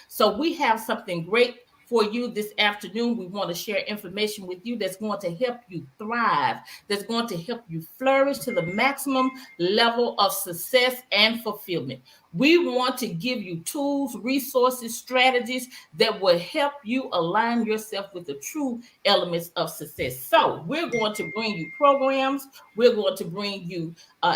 So we have something great for you this afternoon. We want to share information with you that's going to help you thrive, that's going to help you flourish to the maximum level of success and fulfillment. We want to give you tools, resources, strategies that will help you align yourself with the true elements of success. So we're going to bring you programs. We're going to bring you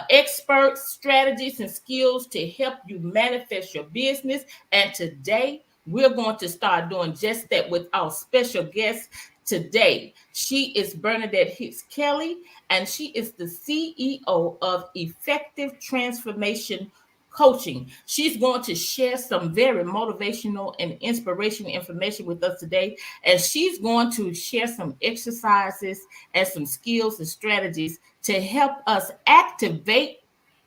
experts, strategies, and skills to help you manifest your business. And today, we're going to start doing just that with our special guest today. She is Bernadette Hicks-Kelly, and she is the CEO of Effective Transformation Coaching. She's going to share some very motivational and inspirational information with us today, and she's going to share some exercises and some skills and strategies to help us activate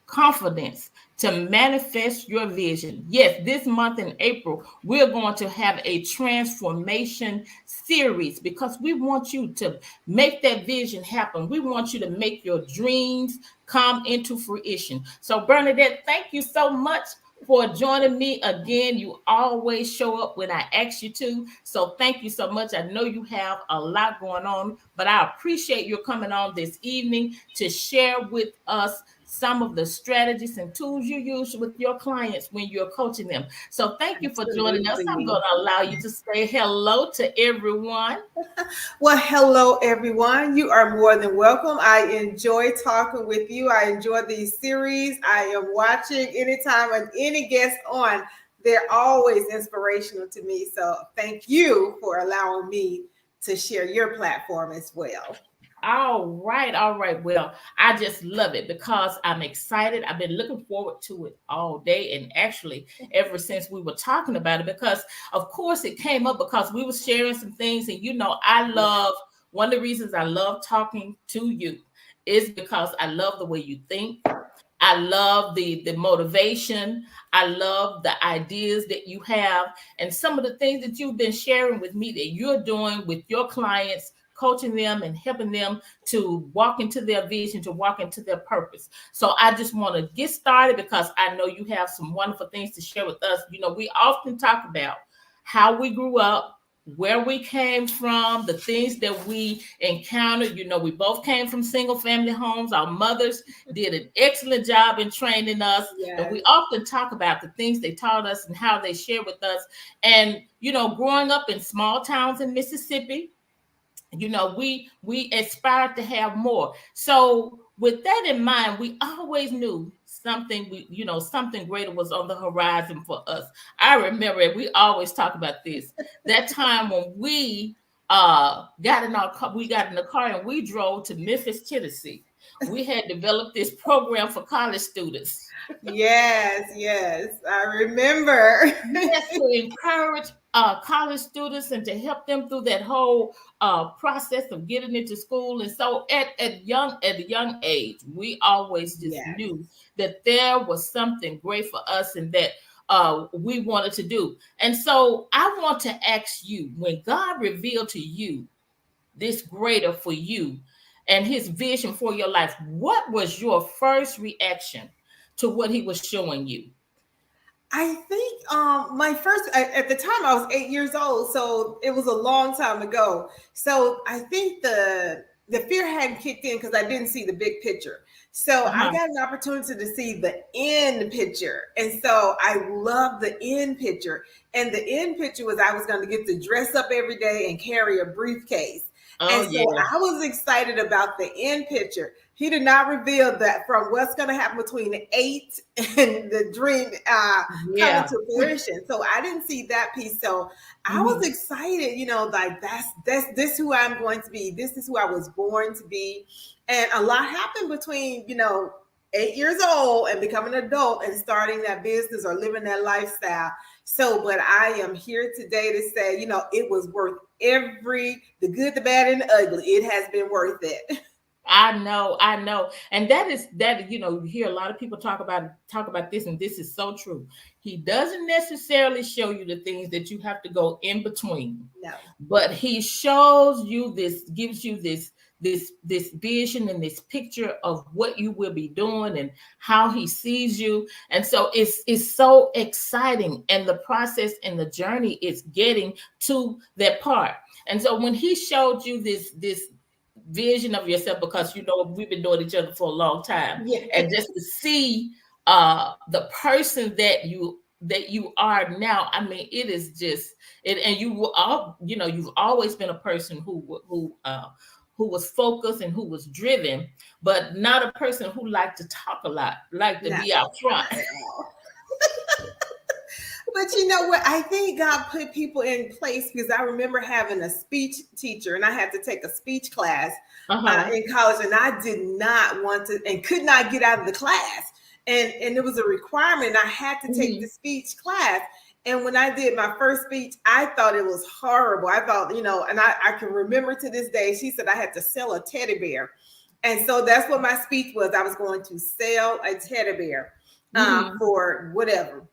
confidence to manifest your vision. Yes, this month in April, we're going to have a transformation series because we want you to make that vision happen. We want you to make your dreams come into fruition. So, Bernadette, thank you so much for joining me again. You always show up when I ask you to. So thank you so much. I know you have a lot going on, but I appreciate you coming on this evening to share with us some of the strategies and tools you use with your clients when you're coaching them. So thank you for joining us. I'm going to allow you to say hello to everyone. Well, hello, everyone. You are more than welcome. I enjoy talking with you. I enjoy these series. I am watching anytime and any guest on. They're always inspirational to me. So thank you for allowing me to share your platform as well. All right. Well, I just love it because I'm excited. I've been looking forward to it all day, and actually ever since we were talking about it, because of course it came up because we were sharing some things, and I love, one of the reasons I love talking to you is because I love the way you think. I love the motivation. I love the ideas that you have, and some of the things that you've been sharing with me that you're doing with your clients, coaching them and helping them to walk into their vision, to walk into their purpose. So I just want to get started because I know you have some wonderful things to share with us. We often talk about how we grew up, where we came from, the things that we encountered. We both came from single family homes. Our mothers did an excellent job in training us. Yes. And we often talk about the things they taught us and how they share with us. And, growing up in small towns in Mississippi, we aspired to have more. So with that in mind, we always knew something greater was on the horizon for us. I remember we always talk about this, that time when we got in the car and we drove to Memphis, Tennessee. We had developed this program for college students. Yes, I remember. Yes, to encourage college students and to help them through that whole process of getting into school. And so at a young age, we always just knew that there was something great for us and that we wanted to do. And so I want to ask you, when God revealed to you this greater for you and his vision for your life, what was your first reaction to what he was showing you? I think my first, at the time I was 8 years old, so it was a long time ago. So I think the the fear hadn't kicked in because I didn't see the big picture. So I got an opportunity to see the end picture. And so I loved the end picture. And the end picture was I was going to get to dress up every day and carry a briefcase. And so I was excited about the end picture. He did not reveal that from what's going to happen between 8 and the dream coming to fruition. So I didn't see that piece. So I was excited, you know, like that's this who I'm going to be. This is who I was born to be. And a lot happened between, you know, 8 years old and becoming an adult and starting that business or living that lifestyle. So, but I am here today to say, you know, it was worth the good, the bad, and the ugly. It has been worth it. I know. And that, you know, you hear a lot of people talk about this, and this is so true. He doesn't necessarily show you the things that you have to go in between. No. But he shows you this, gives you this vision and this picture of what you will be doing and how he sees you. And so it's so exciting. And the process and the journey is getting to that part. And so when he showed you this vision of yourself, because, you know, we've been knowing each other for a long time, and just to see the person that you are now, I mean, it is just it. And you know, you've always been a person who was focused and who was driven, but not a person who liked to talk a lot, liked to be out front. But you know what? I think God put people in place, because I remember having a speech teacher, and I had to take a speech class in college, and I did not want to and could not get out of the class. And it was a requirement. I had to take the speech class. And when I did my first speech, I thought it was horrible. I thought, you know, and I can remember to this day, she said I had to sell a teddy bear. And so that's what my speech was. I was going to sell a teddy bear for whatever.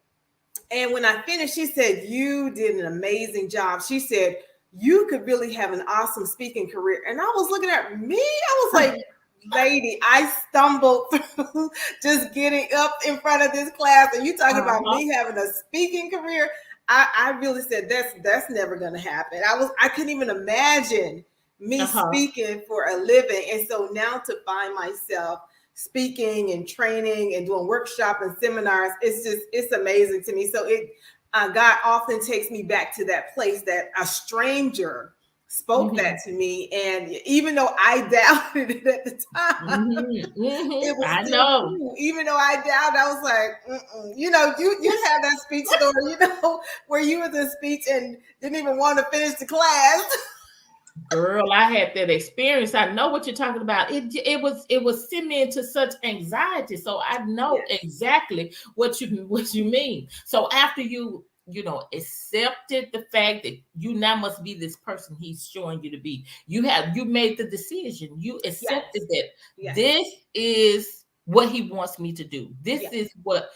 And when I finished, she said, "You did an amazing job." She said, "You could really have an awesome speaking career." And I was looking at me. I was like, lady, I stumbled through just getting up in front of this class, and you talking about me having a speaking career. I really said that's never going to happen. I couldn't even imagine me speaking for a living. And so now to find myself speaking and training and doing workshops and seminars, it's amazing to me. So God often takes me back to that place that a stranger spoke that to me, and even though I doubted it at the time, it was I know. True. Even though I doubted, I was like, you know, you had that speech story, you know, where you was in speech and didn't even want to finish the class. Girl, I had that experience. I know what you're talking about. It was sending me into such anxiety. So I know exactly what you mean. So after you know, accepted the fact that you now must be this person he's showing you to be, you made the decision. You accepted that this is what he wants me to do. This is what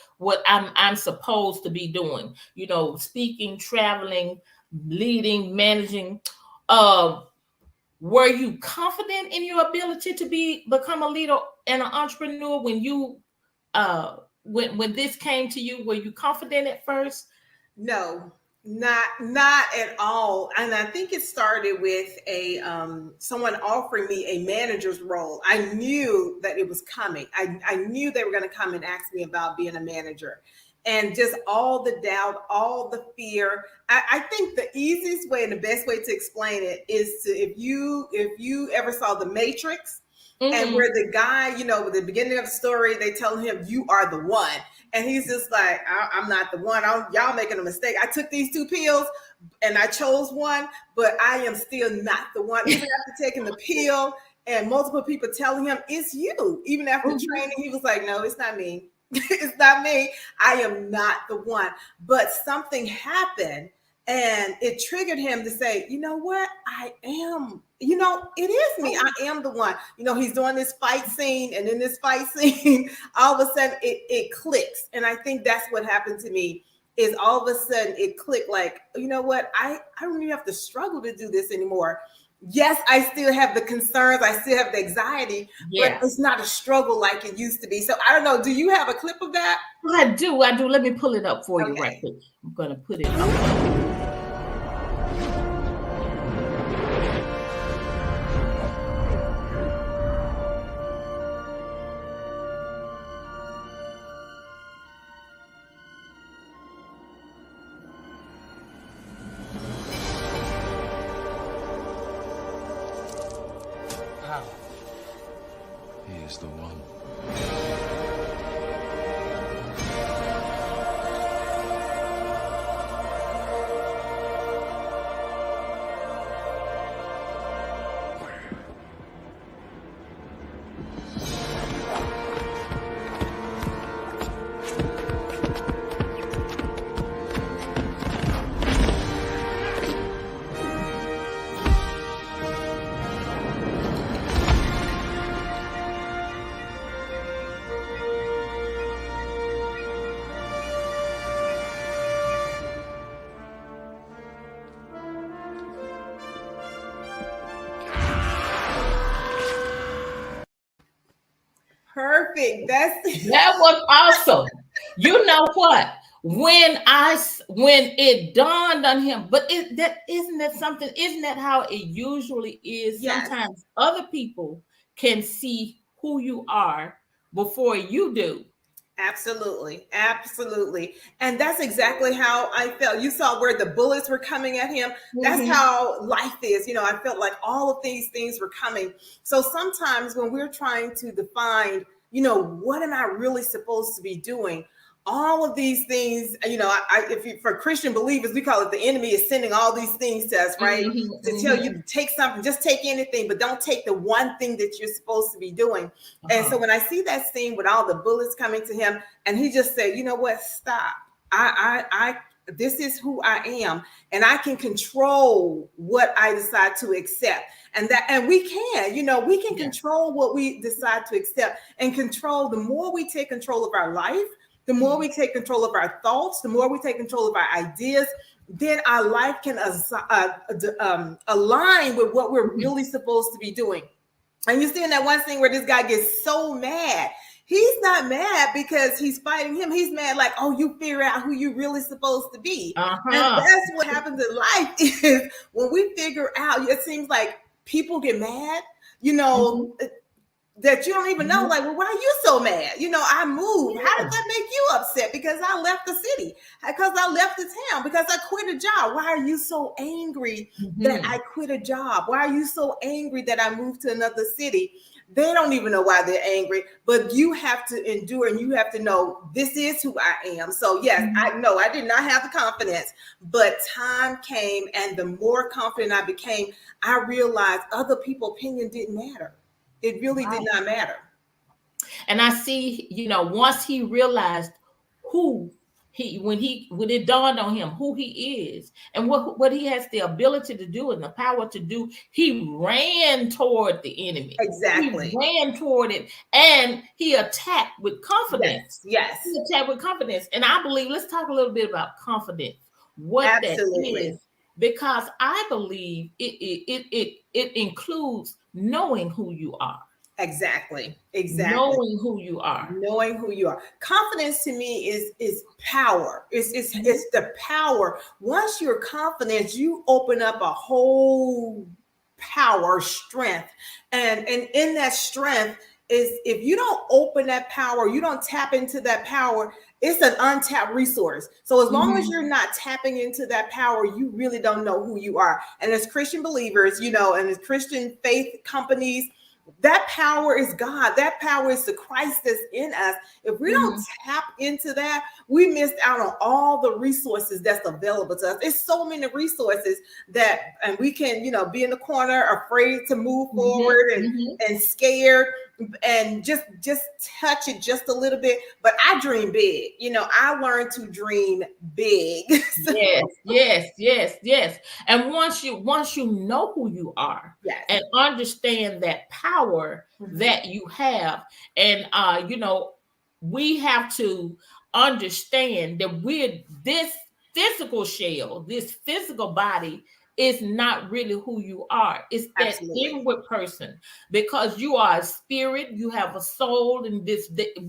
I'm supposed to be doing. You know, speaking, traveling, leading, managing. Were you confident in your ability to become a leader and an entrepreneur when you when this came to you? Were you confident at first? No, not at all. And I think it started with someone offering me a manager's role. I knew that it was coming. I knew they were going to come and ask me about being a manager. And just all the doubt, all the fear. I think the easiest way and the best way to explain it is to if you ever saw The Matrix, and where the guy, you know, at the beginning of the story, they tell him, "You are the one," and he's just like, "I'm not the one. Y'all making a mistake. I took these 2 pills and I chose one, but I am still not the one." Even after taking the pill and multiple people telling him it's you, even after training, he was like, "No, it's not me." It's not me. I am not the one. But something happened and it triggered him to say, you know what? I am, you know, it is me. I am the one. You know, he's doing this fight scene, and in this fight scene, all of a sudden it clicks. And I think that's what happened to me, is all of a sudden it clicked, like, you know what? I don't even have to struggle to do this anymore. Yes, I still have the concerns. I still have the anxiety, but it's not a struggle like it used to be. So I don't know. Do you have a clip of that? I do. Let me pull it up for you right quick. I'm going to put it up. how. He is the one. Perfect. That was awesome. You know what? When it dawned on him, but isn't that something? Isn't that how it usually is? Yes. Sometimes other people can see who you are before you do. Absolutely. Absolutely. And that's exactly how I felt. You saw where the bullets were coming at him. That's Mhm. how life is. I felt like all of these things were coming. So sometimes when we're trying to define, what am I really supposed to be doing? All of these things, for Christian believers, we call it the enemy is sending all these things to us, right? Mhm, To tell mhm. you to take something, just take anything, but don't take the one thing that you're supposed to be doing. And so Uh-huh. when I see that scene with all the bullets coming to him, and he just said, "You know what? Stop. I this is who I am, and I can control what I decide to accept." And we can, we can Yeah. control what we decide to accept and control. The more we take control of our life, the more we take control of our thoughts, the more we take control of our ideas, then our life can align with what we're really supposed to be doing. And you see in that one scene where this guy gets so mad. He's not mad because he's fighting him. He's mad like, oh, you figure out who you're really supposed to be. And Uh-huh. that's what happens in life is when we figure out, it seems like people get mad, you Mhm, know, that you don't even know, mhm. like, well, why are you so mad? I moved. How Yeah. did that make you upset? Because I left the city, because I left the town, because I quit a job. Why are you so angry that Mhm. I quit a job? Why are you so angry that I moved to another city? They don't even know why they're angry, but you have to endure and you have to know this is who I am. So, yes, I know I did not have the confidence, but time came, and the more confident I became, I realized other people's opinion didn't matter. It really did Right. not matter. And I see, once he realized who when it dawned on him who he is and what he has the ability to do and the power to do, he ran toward the enemy. He Exactly. ran toward it and he attacked with Yes. confidence. Yes. He attacked with confidence. And I believe, let's talk a little bit about confidence, what that Absolutely. is, because I believe it includes knowing who you are. Exactly. Exactly. Knowing who you are. Knowing who you are. Confidence to me is power. It's Mhm. the power. Once you're confident, you open up a whole power, strength. And in that strength is, if you don't open that power, you don't tap into that power, it's an untapped resource. So as long as Mhm. you're not tapping into that power, you really don't know who you are. And as Christian believers, and as Christian faith companies, that power is God. That power is the Christ that's in us. If we don't Mhm. tap into that, we missed out on all the resources that's available to us. It's so many resources and we can, be in the corner, afraid to move Mhm. forward Mhm. and scared and just touch it just a little bit. But I dream big. I learned to dream big. So, Yes, yes, yes, yes. And once you know who you are yes. and understand that power Mhm. that you have, and we have to understand that we're this physical shell, this physical body is not really who you are. It's that Absolutely. inward person, because you are a spirit, you have a soul, and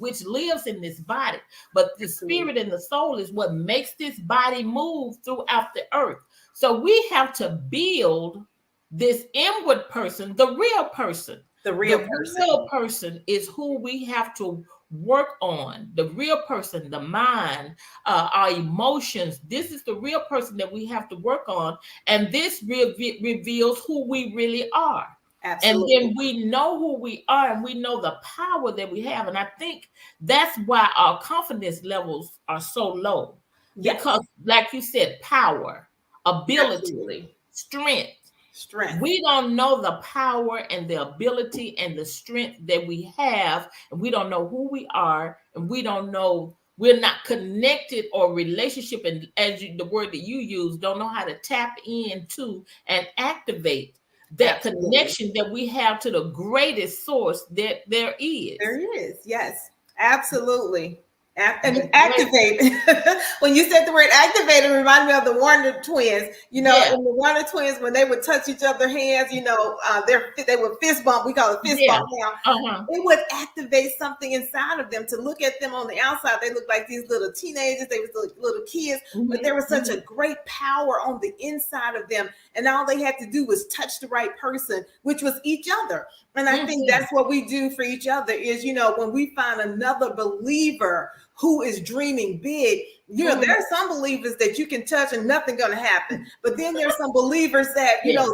which lives in this body. But the Absolutely. spirit and the soul is what makes this body move throughout the earth. So we have to build this inward person, the real person. The real The person. real person is who we have to work on. The real person, the mind, our emotions. This is the real person that we have to work on. And this reveals who we really are. And Absolutely. then we know who we are and we know the power that we have. And I think that's why our confidence levels are so low. Yes, Because, like you said, power, ability, absolutely. strength. Strength. We don't know the power and the ability and the strength that we have, and we don't know who we are, and we don't know, we're not connected or relationship, and the word that you use, don't know how to tap into and activate that Absolutely. connection that we have to the greatest source that there is. There is. Yes, absolutely. And The great, activate. When you said the word activate, it reminded me of the Warner twins. yeah, In the Warner twins, when they would touch each other's hands, they would fist bump. We call it fist yeah, bump now. uh-huh. It would activate something inside of them. To look at them on the outside, they looked like these little teenagers. They was little kids, but Hmm. there was such Hmm. a great power on the inside of them. And all they had to do was touch the right person, which was each other. And I think Hmm. that's what we do for each other is, when we find another believer who is dreaming big, there Hmm. are some believers that you can touch and nothing going to happen. But then there's some believers that, Yes.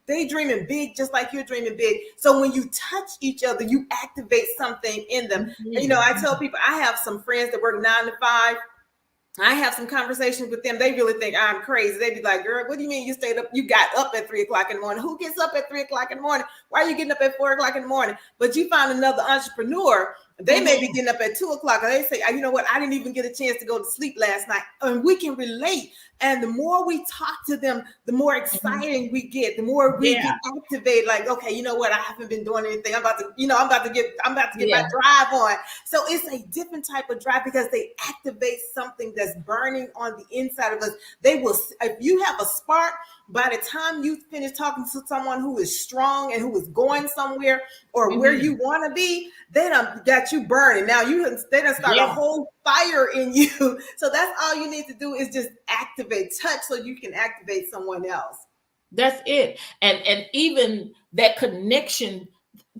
they dreaming big, just like you're dreaming big. So when you touch each other, you activate something in them. I tell Hmm. people, I have some friends that work 9 to 5. I have some conversations with them. They really think I'm crazy. They be like, "Girl, what do you mean you stayed up? You got up at 3 o'clock in the morning? Who gets up at 3 o'clock in the morning? Why are you getting up at 4 o'clock in the morning?" But you find another entrepreneur. They may be Hmm. getting up at 2 o'clock, and they say, "You know what? I didn't even get a chance to go to sleep last night." And we can relate. And the more we talk to them, the more Hmm. exciting we get. The more we Yeah. get activated. Like, okay, you know what? I haven't been doing anything. I'm about to get my Yeah. drive on. So it's a different type of drive because they activate something that's burning on the inside of us. They will, if you have a spark, by the time you finish talking to someone who is strong and who is going somewhere or where Hmm. you want to be, they done got you burning. Now they done start a Yeah. whole fire in you. So that's all you need to do is just activate, touch so you can activate someone else. That's it. And even that connection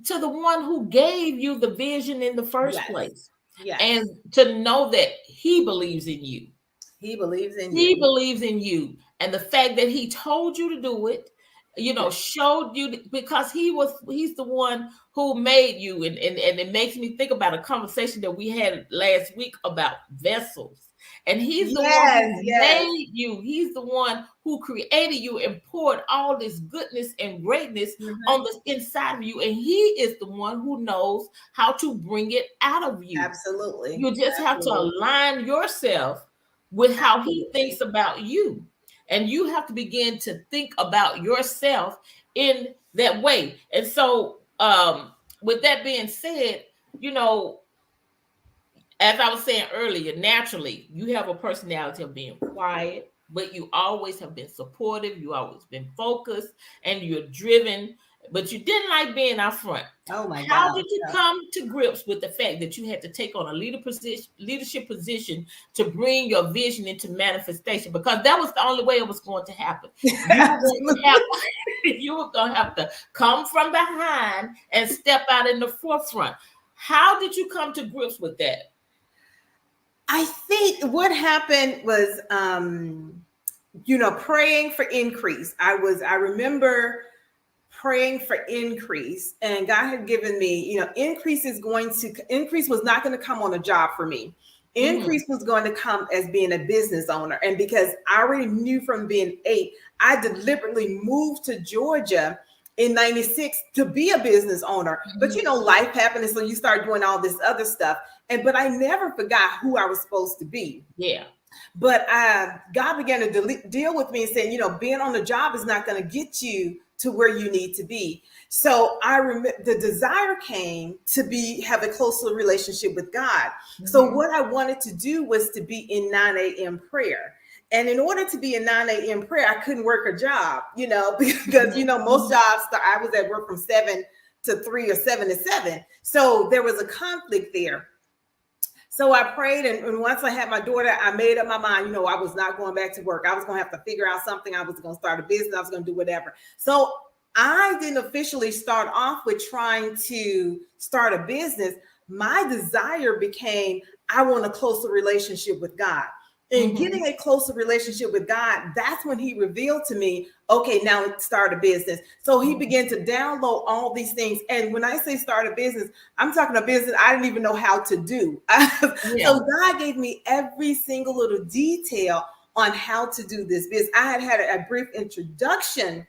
to the one who gave you the vision in the first Yes. place. And Yes. to know that he believes in you. He believes in He you. believes in you. And the fact that he told you to do it, Yes. showed you because he's the one who made you. And it makes me think about a conversation that we had last week about vessels. And he's the one Yes. who Yes. made you. He's the one who created you and poured all this goodness and greatness Mhm. on the inside of you. And he is the one who knows how to bring it out of you. Absolutely. You just have to Absolutely. align yourself with how he thinks Absolutely. about you. And you have to begin to think about yourself in that way. And so, with that being said, you know, as I was saying earlier, naturally, you have a personality of being quiet, but you always have been supportive. You always been focused, and you're driven. But you didn't like being out front. Oh my How God. did you come to grips with the fact that you had to take on a leadership position to bring your vision into manifestation? Because that was the only way it was going to happen. You were going to have Absolutely. you were going to have to come from behind and step out in the forefront. How did you come to grips with that? I think what happened was, praying for increase. I remember praying for increase, and God had given me, increase was not going to come on a job for me. Mhm. Increase was going to come as being a business owner. And because I already knew from being 8, I deliberately moved to Georgia in 96 to be a business owner. But Mhm. life happened. And so you start doing all this other stuff. But I never forgot who I was supposed to be. Yeah. But God began to deal with me and saying, being on the job is not going to get you to where you need to be. So I remember the desire came to have a closer relationship with God. So Mhm. what I wanted to do was to be in 9 a.m. prayer. And in order to be in 9 a.m. prayer, I couldn't work a job, because, Mhm. most jobs, I was at work from 7 to 3 or 7 to 7. So there was a conflict there. So I prayed, and once I had my daughter, I made up my mind, I was not going back to work. I was going to have to figure out something. I was going to start a business. I was going to do whatever. So I didn't officially start off with trying to start a business. My desire became, I want a closer relationship with God. And getting a closer relationship with God, that's when he revealed to me, okay, now start a business. So he began to download all these things. And when I say start a business, I'm talking a business I didn't even know how to do. So God gave me every single little detail on how to do this business. I had a brief introduction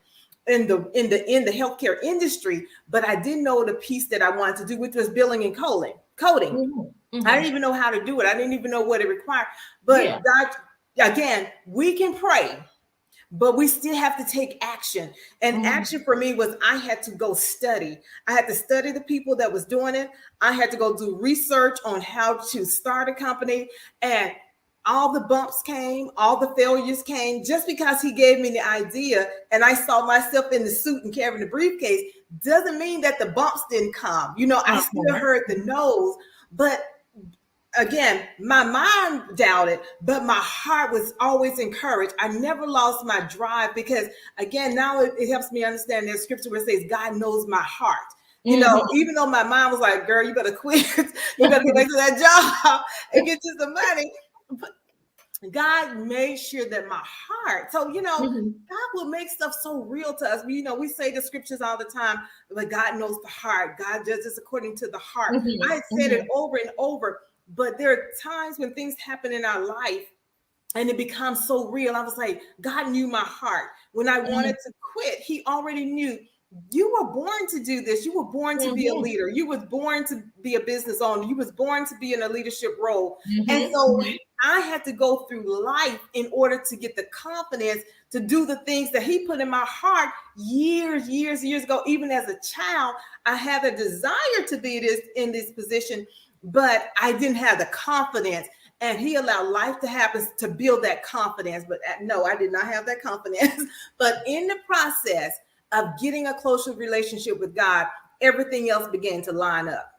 in the healthcare industry, but I didn't know the piece that I wanted to do, which was billing and coding. I didn't even know how to do it. I didn't even know what it required. But God, again, we can pray, but we still have to take action. And action for me was I had to go study. I had to study the people that was doing it. I had to go do research on how to start a company. And all the bumps came, all the failures came. Just because he gave me the idea and I saw myself in the suit and carrying the briefcase doesn't mean that the bumps didn't come. You know, I still heard the no's, but again, my mind doubted, but my heart was always encouraged. I never lost my drive because, again, now it helps me understand that scripture where it says God knows my heart. You know, even though my mom was like, girl, you better quit. You better get back to that job and get you some money. But God made sure that my heart, so, you know, God will make stuff so real to us. You know, we say the scriptures all the time, but God knows the heart. God judges according to the heart. I said it over and over. But there are times when things happen in our life and it becomes so real. I was like, God knew my heart. When I wanted to quit, he already knew you were born to do this. You were born to be a leader. You was born to be a business owner. You was born to be in a leadership role. And so I had to go through life in order to get the confidence to do the things that he put in my heart years ago. Even as a child, I had a desire to be in this position, but I didn't have the confidence, and he allowed life to happen to build that confidence. But no, I did not have that confidence. But in the process of getting a closer relationship with God, everything else began to line up.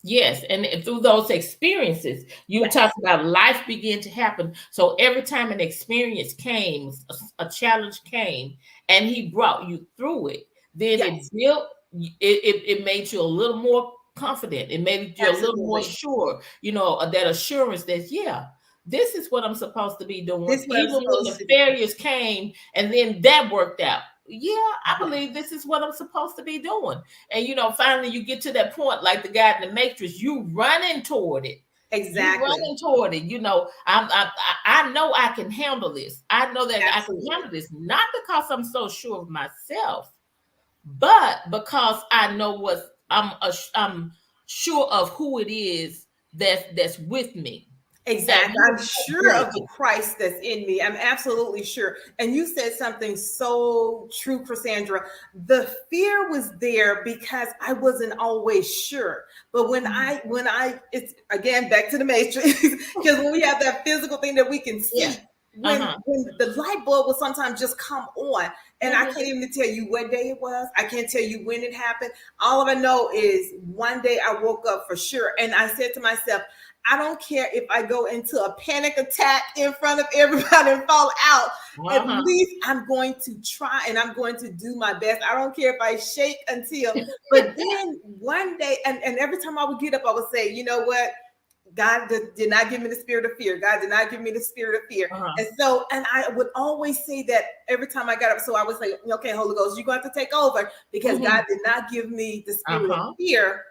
Yes, and through those experiences, you talk about life began to happen. So every time an experience came, a challenge came, and he brought you through it, then it built, it made you a little more confident. It made you a little more sure, you know, that assurance that, this is what I'm supposed to be doing. Even when the failures came and then that worked out. I believe this is what I'm supposed to be doing. And, you know, finally you get to that point, like the guy in the Matrix, you running toward it. Exactly. You running toward it. You know, I know I can handle this. I know that I can handle this, not because I'm so sure of myself, but because I know I'm sure of who it is that's with me. Exactly. I'm sure of the Christ that's in me. I'm absolutely sure. And you said something so true, Cassandra. The fear was there because I wasn't always sure. But when it's again back to the Matrix, because when we have that physical thing that we can see, when the light bulb will sometimes just come on. And I can't even tell you what day it was. I can't tell you when it happened. All I know is one day I woke up for sure. And I said to myself, I don't care if I go into a panic attack in front of everybody and fall out. At least I'm going to try and I'm going to do my best. I don't care if I shake until, but then one day, and every time I would get up, I would say, you know what? God did not give me the spirit of fear. God did not give me the spirit of fear. And I would always say that every time I got up. So I would say, okay, Holy Ghost, you're going to have to take over because God did not give me the spirit of fear.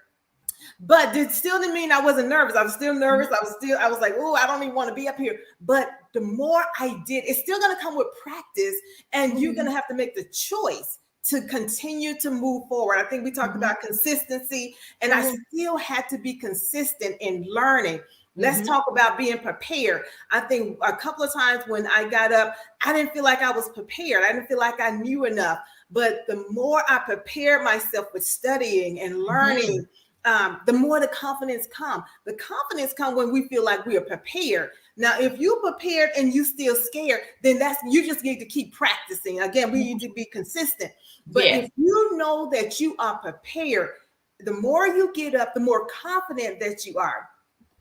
But it still didn't mean I wasn't nervous. I was still nervous. I was like, oh, I don't even want to be up here. But the more I did, it's still going to come with practice. And you're going to have to make the choice to continue to move forward. I think we talked about consistency, and I still had to be consistent in learning. Let's talk about being prepared. I think a couple of times when I got up, I didn't feel like I was prepared. I didn't feel like I knew enough. But the more I prepared myself with studying and learning, the more the confidence come. The confidence come when we feel like we are prepared. Now, if you're prepared and you still scared, then you just need to keep practicing. Again, we need to be consistent. But if you know that you are prepared, the more you get up, the more confident that you are.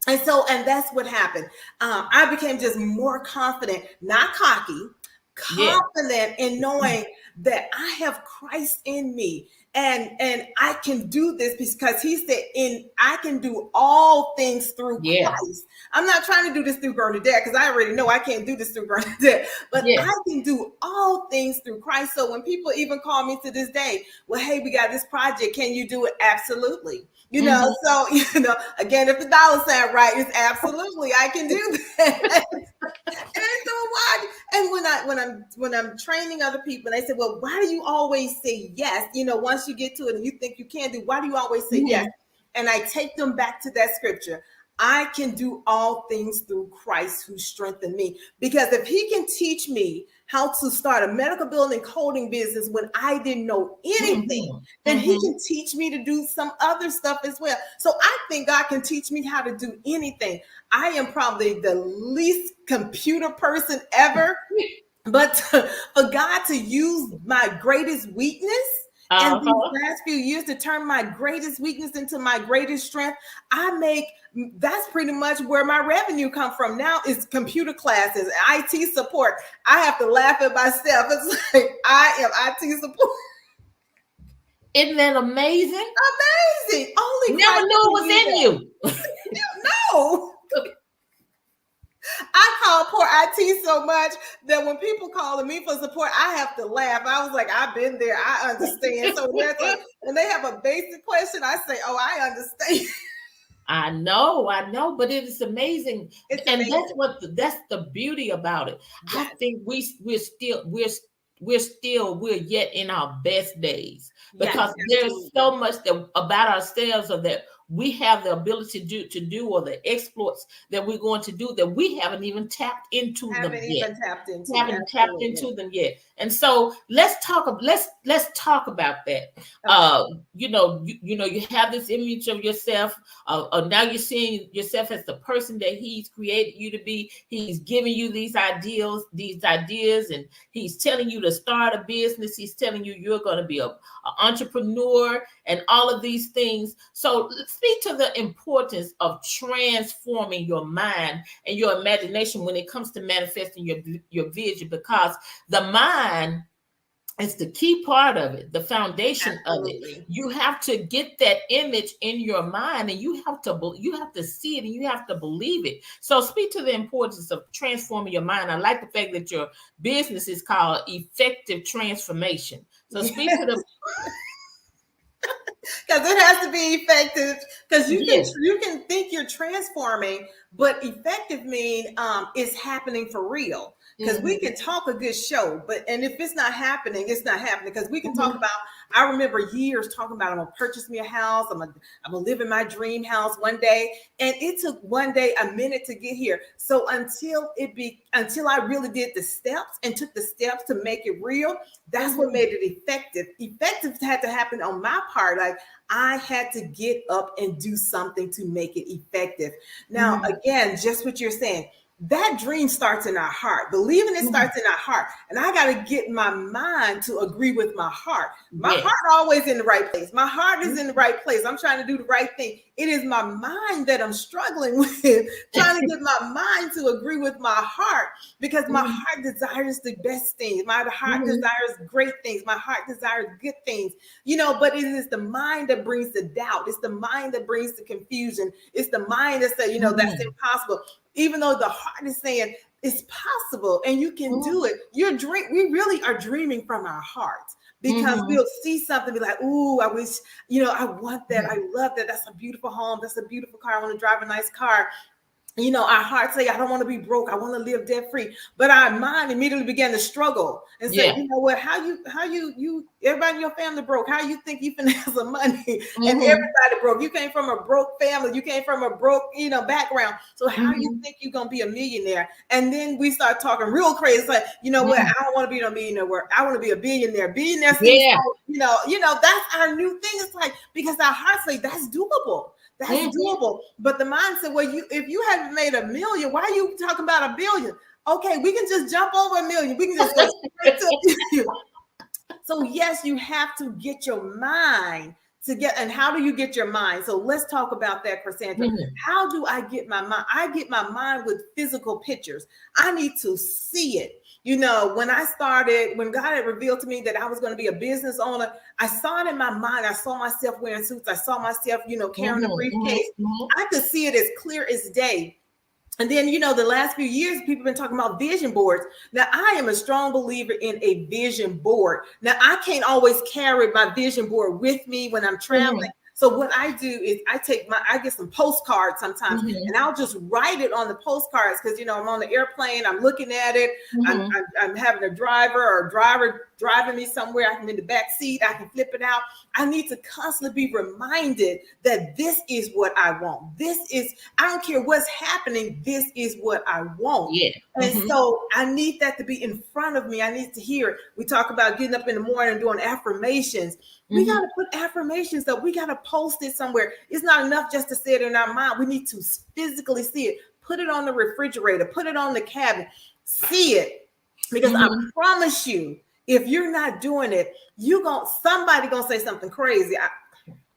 And that's what happened. I became just more confident, not cocky, confident in knowing that I have Christ in me. and I can do this because he said, I can do all things through Christ. I'm not trying to do this through Bernadette, because I already know I can't do this through Bernadette, but I can do all things through Christ. So when people even call me to this day, well, hey, we got this project, can you do it? Absolutely. You know, so, you know, again, if the dollar sign right, it's absolutely, I can do that. And when I'm training other people, and they say, well, why do you always say yes? You know, once you get to it and you think you can do, why do you always say yes? And I take them back to that scripture. I can do all things through Christ who strengthened me. Because if he can teach me how to start a medical billing and coding business when I didn't know anything, then he can teach me to do some other stuff as well. So I think God can teach me how to do anything. I am probably the least computer person ever, but for God to use my greatest weakness and these last few years to turn my greatest weakness into my greatest strength, that's pretty much where my revenue come from now, is computer classes, IT support. I have to laugh at myself. It's like, I am IT support. Isn't that amazing? Amazing. Only never knew it was in you. No. I call poor IT so much that when people calling me for support, I have to laugh. I was like, I've been there. I understand. So when they have a basic question, I say, oh, I understand. I know, but it is amazing. It's amazing. That's the beauty about it. Yes. I think we're yet in our best days, because there's so much about ourselves, or that we have the ability to do, or the exploits that we're going to do, that we haven't even tapped into them yet. Haven't tapped into them yet. And so let's talk about that. You have this image of yourself. Now you're seeing yourself as the person that he's created you to be. He's giving you these ideas, and he's telling you to start a business. He's telling you you're going to be an entrepreneur and all of these things. So speak to the importance of transforming your mind and your imagination when it comes to manifesting your vision, because the mind is the key part of it, the foundation of it. You have to get that image in your mind, and you have to see it, and you have to believe it. So speak to the importance of transforming your mind. I like the fact that your business is called Effective Transformation. So speak to the because it has to be effective, because you can think you're transforming, but effective mean it's happening for real. Because we can talk a good show, and if it's not happening, it's not happening. Because we can talk about, I remember years talking about, I'm gonna purchase me a house, I'm gonna live in my dream house one day, and it took one day, a minute to get here. So until I really did the steps and took the steps to make it real, that's what made it effective. Effective had to happen on my part. Like, I had to get up and do something to make it effective. Now, again, just what you're saying, that dream starts in our heart. Believing it starts in our heart. And I got to get my mind to agree with my heart. My heart always in the right place. My heart is in the right place. I'm trying to do the right thing. It is my mind that I'm struggling with, trying to get my mind to agree with my heart, because my heart desires the best things. My heart desires great things. My heart desires good things, but it is the mind that brings the doubt. It's the mind that brings the confusion. It's the mind that says, that's impossible. Even though the heart is saying it's possible and you can do it. We really are dreaming from our hearts, because we'll see something, be like, ooh, I wish, I want that. I love that. That's a beautiful home. That's a beautiful car. I want to drive a nice car. Our hearts say, I don't want to be broke. I want to live debt free. But our mind immediately began to struggle and say, you know what, how you, everybody in your family broke. How you think you finna have some money? And everybody broke. You came from a broke family. You came from a broke, background. So how you think you're going to be a millionaire? And then we start talking real crazy. It's like, what, I don't want to be no millionaire. I want to be a billionaire. Billionaire, that's our new thing. It's like, because our hearts say that's doable. That's doable. But the mind said, well, if you haven't made $1 million, why are you talking about $1 billion? Okay, we can just jump over $1 million. We can just go straight to $1 billion. So yes, you have to get your mind to get, and how do you get your mind? So let's talk about that, Cassandra. How do I get my mind? I get my mind with physical pictures. I need to see it. You know, when God had revealed to me that I was going to be a business owner, I saw it in my mind. I saw myself wearing suits. I saw myself, carrying a briefcase. I could see it as clear as day. And then, the last few years, people have been talking about vision boards. Now, I am a strong believer in a vision board. Now, I can't always carry my vision board with me when I'm traveling. So what I do is I get some postcards sometimes, and I'll just write it on the postcards because, I'm on the airplane, I'm looking at it, I'm having a driver driving me somewhere, I'm in the back seat, I can flip it out. I need to constantly be reminded that this is what I want. I don't care what's happening, this is what I want. Yeah. And so I need that to be in front of me. I need to hear it. We talk about getting up in the morning and doing affirmations. We got to put affirmations up. We got to post it somewhere. It's not enough just to say it in our mind. We need to physically see it. Put it on the refrigerator. Put it on the cabinet. See it. Because I promise you, if you're not doing it, somebody gonna say something crazy.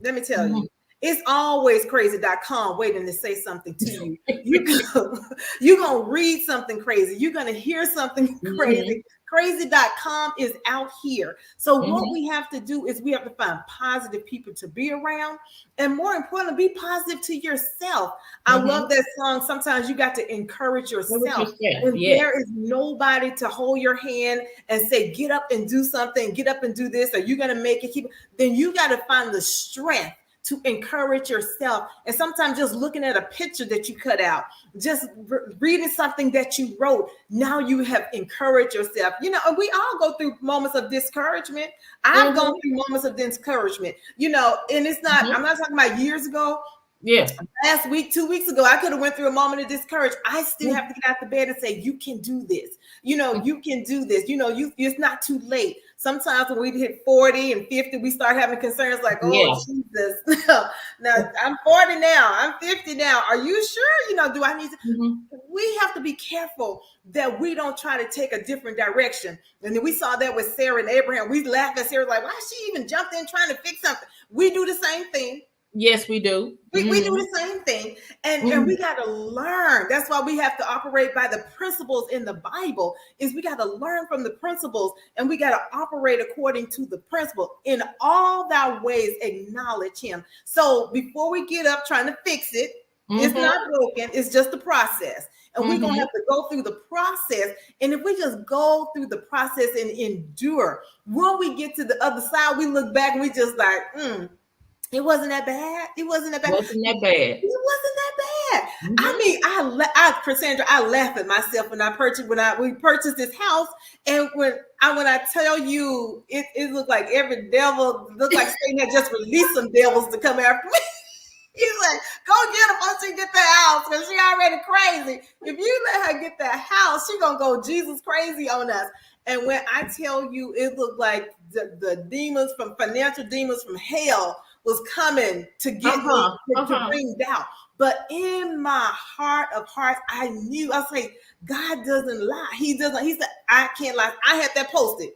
Let me tell you, it's always crazy.com waiting to say something to you. You're gonna read something crazy. You're gonna hear something crazy. Crazy.com is out here. So what we have to do is we have to find positive people to be around, and more importantly, be positive to yourself. I love that song. Sometimes you got to encourage yourself. And there is nobody to hold your hand and say, get up and do something, get up and do this, or you're going to make it. Then you got to find the strength to encourage yourself. And sometimes just looking at a picture that you cut out, just reading something that you wrote, now you have encouraged yourself. And we all go through moments of discouragement. I've gone through moments of discouragement, and it's not, I'm not talking about years ago. Yeah. Last week, 2 weeks ago, I could have went through a moment of discouragement. I still have to get out the bed and say, you can do this. You can do this. It's not too late. Sometimes when we hit 40 and 50, we start having concerns like, Jesus, now I'm 40 now, I'm 50 now. Are you sure? Do I need to? We have to be careful that we don't try to take a different direction. And then we saw that with Sarah and Abraham. We laughed at Sarah like, why she even jumped in trying to fix something? We do the same thing. Yes, we do. We do the same thing. And we got to learn. That's why we have to operate by the principles in the Bible, is we got to learn from the principles, and we got to operate according to the principle. In all thy ways, acknowledge him. So before we get up trying to fix it, it's not broken. It's just the process. And we're going to have to go through the process. And if we just go through the process and endure, when we get to the other side, we look back and we just like, it wasn't that bad. It wasn't that bad. I mean, Cassandra, I laugh at myself when we purchased this house, and when I tell you, it looked like every devil, looked like Satan had just released some devils to come after me. He's like, go get her once she get the house, because she already crazy. If you let her get that house, she gonna go Jesus crazy on us. And when I tell you, it looked like the demons financial demons from hell was coming to get me to bring doubt. But in my heart of hearts, I knew, I was like, God doesn't lie. He doesn't. He said, I can't lie. I had that posted.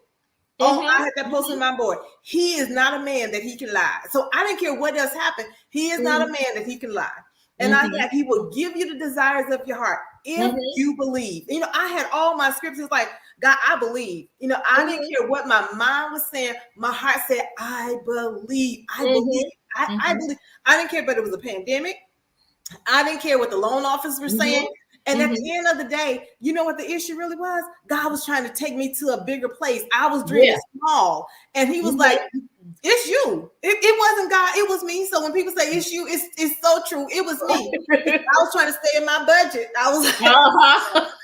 I had that posted on my board. He is not a man that he can lie. So I didn't care what else happened. He is not a man that he can lie. And he will give you the desires of your heart if you believe. I had all my scriptures like, God, I believe. I didn't care what my mind was saying. My heart said, I believe. I believe. I believe. I didn't care, but it was a pandemic. I didn't care what the loan officers were saying. And at the end of the day, you know what the issue really was? God was trying to take me to a bigger place. I was dreaming small. And he was like, it's you. It wasn't God. It was me. So when people say it's you, it's so true. It was me. I was trying to stay in my budget. I was like,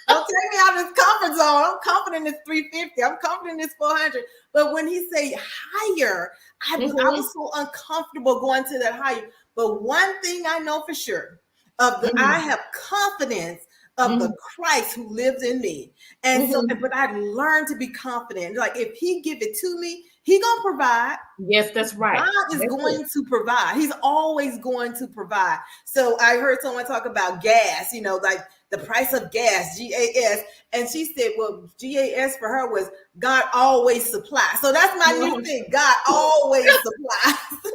don't take me out of this comfort zone. I'm confident in this 350. I'm confident in this 400. But when he say higher, I was so uncomfortable going to that higher. But one thing I know for sure, I have confidence of the Christ who lives in me. And so, but I learned to be confident. Like, if he give it to me, he gonna provide. Yes, that's right. God is going to provide. He's always going to provide. So I heard someone talk about gas, like the price of gas, GAS. And she said, well, GAS for her was God always supplies. So that's my new thing. God always supplies.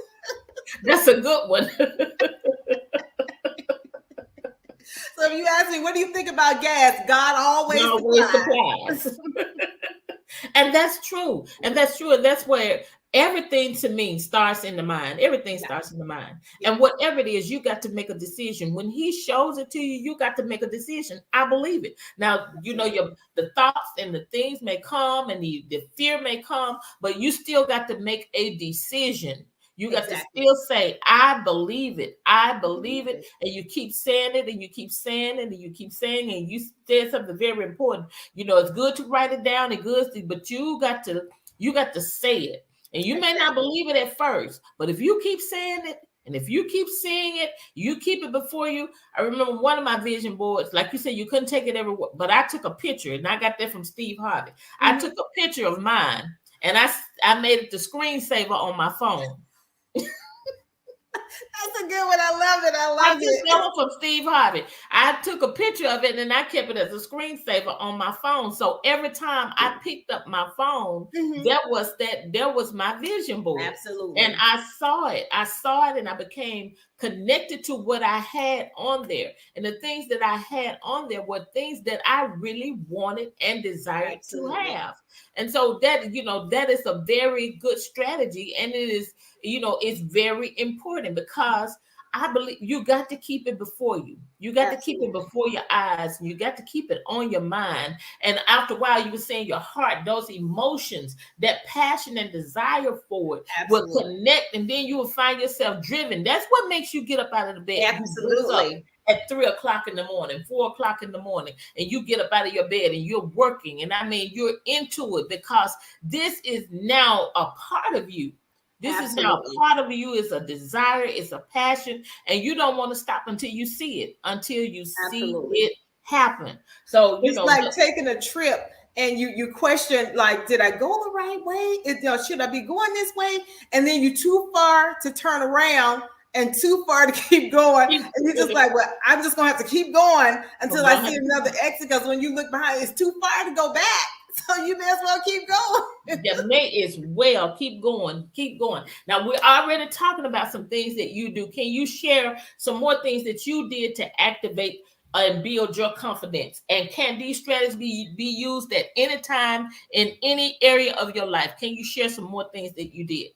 That's a good one. So if you ask me, what do you think about gas? God always Always supplies. supplies. And that's true. And that's true. And that's where everything to me starts in the mind. Everything Yeah. starts in the mind. Yeah. And whatever it is, you got to make a decision. When he shows it to you, you got to make a decision. I believe it. Now, you know, the thoughts and the things may come and the fear may come, but you still got to make a decision. You got to still say, I believe it. I believe it. And you keep saying it and you keep saying it and you keep saying it. And you said something very important. You know, it's good to write it down and good, but you got to say it. And you may not believe it at first, but if you keep saying it, and if you keep seeing it, you keep it before you. I remember one of my vision boards, like you said, you couldn't take it everywhere, but I took a picture, and I got that from Steve Harvey. I took a picture of mine, and I made it the screensaver on my phone. That's a good one. I love it. I love it. That one from Steve Harvey. I took a picture of it and I kept it as a screensaver on my phone. So every time I picked up my phone, there was my vision board. Absolutely. And I saw it. And I became connected to what I had on there. And the things that I had on there were things that I really wanted and desired to have. And so that, you know, that is a very good strategy. And it is, you know, it's very important because I believe you got to keep it before you. You got to keep it before your eyes. And you got to keep it on your mind. And after a while, you were saying your heart, those emotions, that passion and desire for it will connect. And then you will find yourself driven. That's what makes you get up out of the bed. Absolutely. At 3 o'clock in the morning, 4 o'clock in the morning, and you get up out of your bed and you're working. And I mean, you're into it because this is now a part of you. This is now a part of you. It's a desire, it's a passion, and you don't want to stop until you see it, until you see it happen. So it's like taking a trip and you question, like, did I go the right way? Should I be going this way? And then you're too far to turn around and too far to keep going. And you're just like, well, I'm just gonna have to keep going until I see another exit, because when you look behind, it's too far to go back. So you may as well keep going. You may as well keep going. Now, we're already talking about some things that you do. Can you share some more things that you did to activate and build your confidence? And can these strategies be used at any time in any area of your life? Can you share some more things that you did?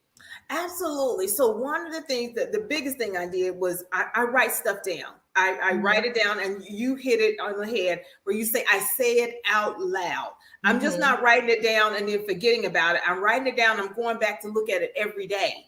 Absolutely. So one of the things that the biggest thing I did was I write stuff down. I write it down, and you hit it on the head where you say, I say it out loud. I'm just not writing it down and then forgetting about it. I'm writing it down. I'm going back to look at it every day.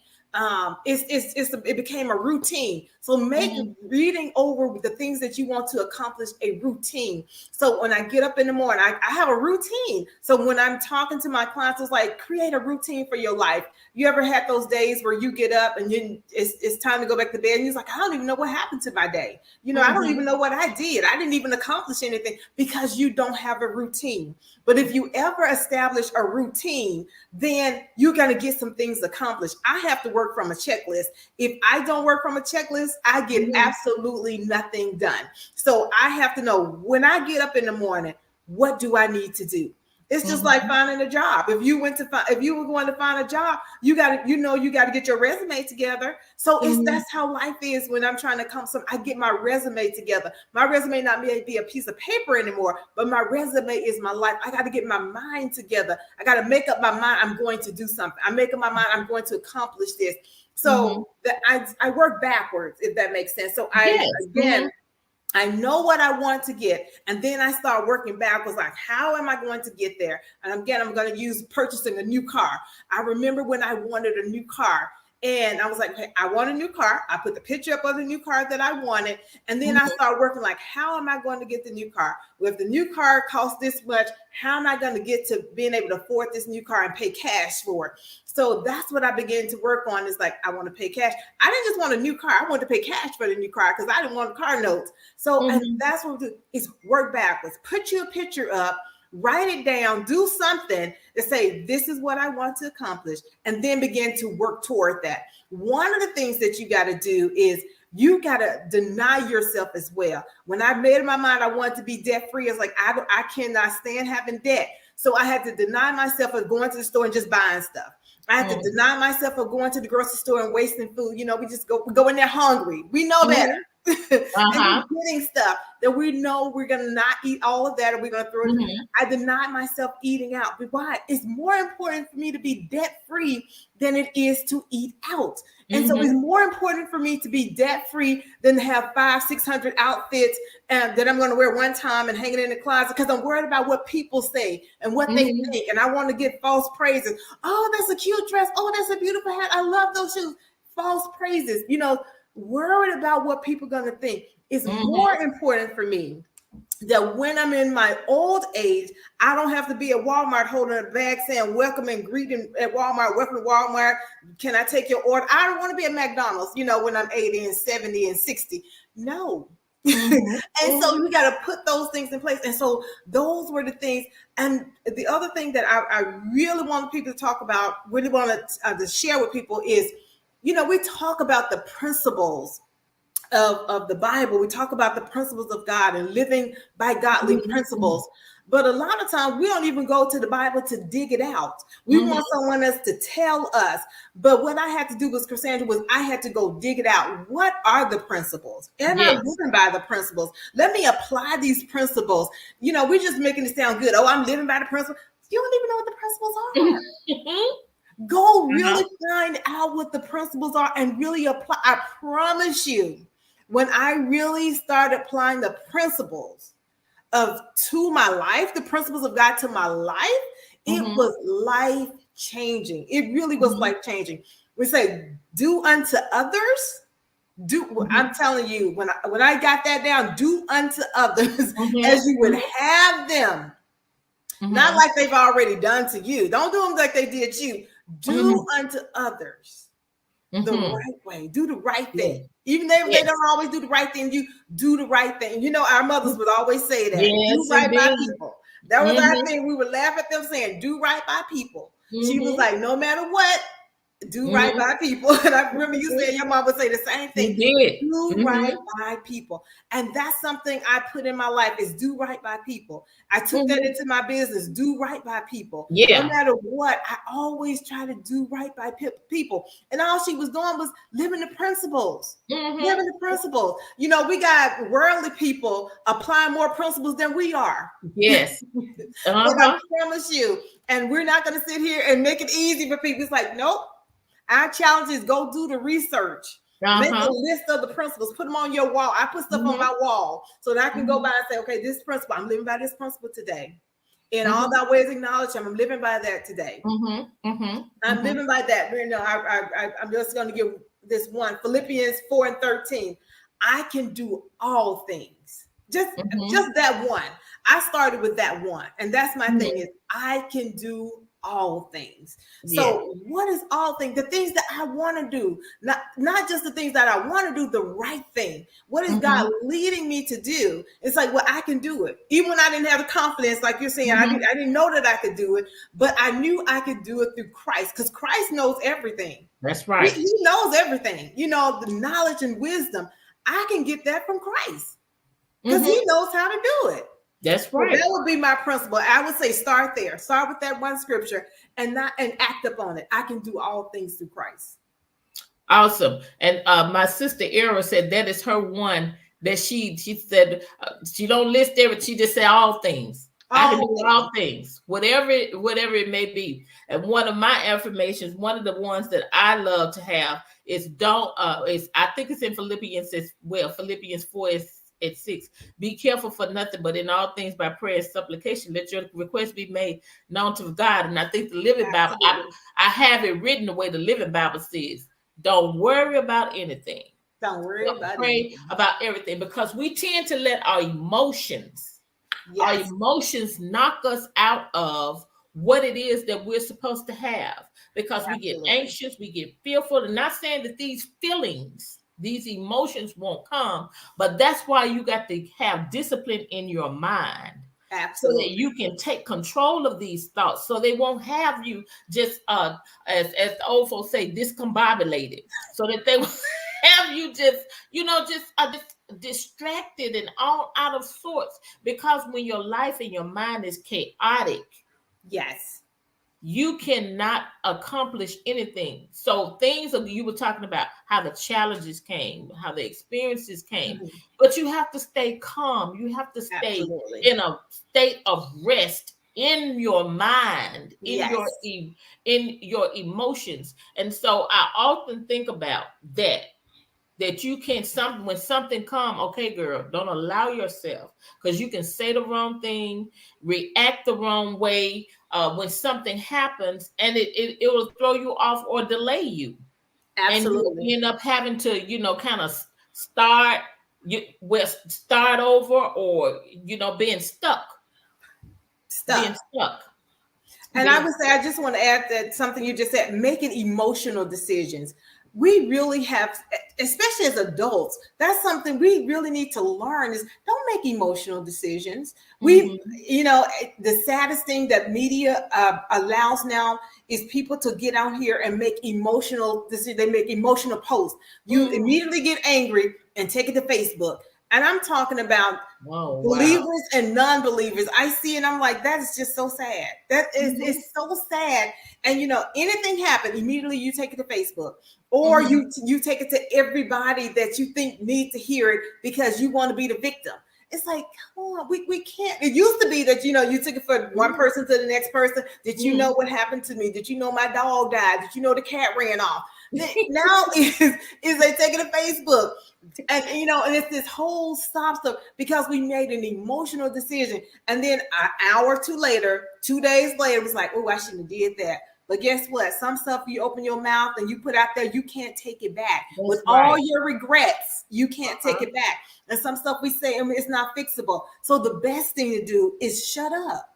It became a routine. So make reading over the things that you want to accomplish a routine. So when I get up in the morning, I have a routine. So when I'm talking to my clients, it's like, create a routine for your life. You ever had those days where you get up and it's time to go back to bed and you're like, I don't even know what happened to my day. You know, I don't even know what I did. I didn't even accomplish anything, because you don't have a routine. But if you ever establish a routine, then you're going to get some things accomplished. I have to work from a checklist. If I don't work from a checklist, I get absolutely nothing done. So I have to know, when I get up in the morning, what do I need to do? It's just like finding a job. If you were going to find a job, you got to get your resume together. So that's how life is. When I'm trying to I get my resume together. My resume not be a piece of paper anymore, but my resume is my life. I got to get my mind together. I got to make up my mind. I'm going to do something. I make up my mind. I'm going to accomplish this. So I work backwards, if that makes sense. So I know what I want to get. And then I start working backwards, like, how am I going to get there? And again, I'm going to use purchasing a new car. I remember when I wanted a new car, and I was like, okay, I want a new car. I put the picture up of the new car that I wanted. And then I started working, like, how am I going to get the new car? Well, if the new car costs this much, how am I going to get to being able to afford this new car and pay cash for it? So that's what I began to work on. Is like, I want to pay cash. I didn't just want a new car. I wanted to pay cash for the new car because I didn't want car notes. So and that's what we do, is work backwards. Put your picture up, write it down, do something to say, this is what I want to accomplish, and then begin to work toward that. One of the things that you got to do is you got to deny yourself as well. When I made up my mind, I wanted to be debt free. It's like, I cannot stand having debt. So I had to deny myself of going to the store and just buying stuff. I have to deny myself of going to the grocery store and wasting food. You know, we go in there hungry. We know better. And getting stuff that we know we're gonna not eat all of that, or we're gonna throw it. I deny myself eating out. But why? It's more important for me to be debt free than it is to eat out. And so it's more important for me to be debt free than to have 500-600 outfits that I'm going to wear one time and hang it in the closet, because I'm worried about what people say and what they think, and I want to get false praises. Oh, that's a cute dress. Oh, that's a beautiful hat. I love those shoes. False praises. You know, worried about what people are going to think is more important for me. That when I'm in my old age, I don't have to be at Walmart holding a bag saying welcome and greeting at Walmart. Welcome to Walmart. Can I take your order? I don't want to be at McDonald's, you know, when I'm 80 and 70 and 60. No. And so we got to put those things in place. And so those were the things. And the other thing that I really want people to talk about, really want to share with people is, you know, we talk about the principles of the Bible. We talk about the principles of God and living by godly principles. But a lot of times we don't even go to the Bible to dig it out. We want someone else to tell us. But what I had to do was, Cassandra, was I had to go dig it out. What are the principles? Am I living by the principles? Let me apply these principles. You know, we're just making it sound good. Oh, I'm living by the principles. You don't even know what the principles are. Go really find out what the principles are and really apply. I promise you, when I really started applying the principles to my life, the principles of God to my life, it was life changing. It really was life changing. We say, do unto others. I'm telling you, when I got that down, do unto others as you would have them. Not like they've already done to you. Don't do them like they did you. Do unto others the right way. Do the right thing. Even if they don't always do the right thing, you do the right thing. You know, our mothers would always say that. Do right by people. That was our thing. We would laugh at them saying, do right by people. She was like, no matter what, do right by people. And I remember you saying your mom would say the same thing. Do right by people. And that's something I put in my life, is do right by people. I took that into my business. Do right by people. No matter what, I always try to do right by people. And all she was doing was living the principles. Living the principles. You know, we got worldly people applying more principles than we are. Yes. But I promise you, and we're not going to sit here and make it easy for people. It's like, nope. Our challenge is go do the research. Make a list of the principles. Put them on your wall. I put stuff on my wall so that I can go by and say, okay, this principle, I'm living by this principle today. In all thy ways acknowledge him. I'm living by that today. I'm living by that. You know, I'm just going to give this one. Philippians 4:13. I can do all things. Just that one. I started with that one. And that's my thing, is I can do all things. So what is all things? The things that I want to do, not just the things that I want to do, the right thing. What is God leading me to do? It's like, well, I can do it. Even when I didn't have the confidence, like you're saying, I didn't know that I could do it, but I knew I could do it through Christ, because Christ knows everything. That's right. He knows everything. You know, the knowledge and wisdom, I can get that from Christ, because he knows how to do it. That's right. So that would be my principle. I would say start there. Start with that one scripture and act upon it. I can do all things through Christ. Awesome. And my sister Era said that is her one that she said she don't list everything. She just said all things. I can do all things, whatever it may be. And one of my affirmations, one of the ones that I love to have is I think it's in Philippians as well. Philippians 4:6. Be careful for nothing, but in all things by prayer and supplication, let your requests be made known to God. And I think the Living Bible, I have it written the way the Living Bible says, don't worry about anything. Don't worry about pray about everything, because we tend to let our emotions knock us out of what it is that we're supposed to have, because we get anxious, we get fearful. And not saying that these feelings, these emotions won't come, but that's why you got to have discipline in your mind. Absolutely. So that you can take control of these thoughts, so they won't have you just as the old folks say, discombobulated, so that they will have you just distracted and all out of sorts. Because when your life and your mind is chaotic, yes, you cannot accomplish anything. So things that you were talking about, how the challenges came, how the experiences came, Mhm. but you have to stay calm. You have to stay Absolutely. in a state of rest in your mind, Yes. in your emotions. And so I often think about that you can some when something come, okay, girl, don't allow yourself, because you can say the wrong thing, react the wrong way when something happens, and it will throw you off or delay you, and you Absolutely. end up having to kind of start start over, or being Stuck. stuck And I being would say, I just want to add that something you just said, making emotional decisions. We really have, especially as adults, that's something we really need to learn is don't make emotional decisions. We, Mhm. the saddest thing that media allows now is people to get out here and make emotional decisions. They make emotional posts. You Mhm. immediately get angry and take it to Facebook. And I'm talking about Oh, wow. believers and non-believers. I see it. I'm like, that is just so sad. That is Mhm. it's so sad. And anything happen, immediately you take it to Facebook, or Mhm. you take it to everybody that you think need to hear it because you want to be the victim. It's like, come on, we can't. It used to be that you took it for one Mhm. person to the next person. Did you know Mhm. what happened to me? Did you know my dog died? Did you know the cat ran off? Now is they take it to Facebook, and it's this whole stop stuff because we made an emotional decision, and then an hour or two later, 2 days later, it's like, oh, I shouldn't have did that. But guess what? Some stuff you open your mouth and you put out there, you can't take it back. With That's all right. your regrets, you can't take Uh-huh. it back. And some stuff we say, I mean, it's not fixable. So the best thing to do is shut up.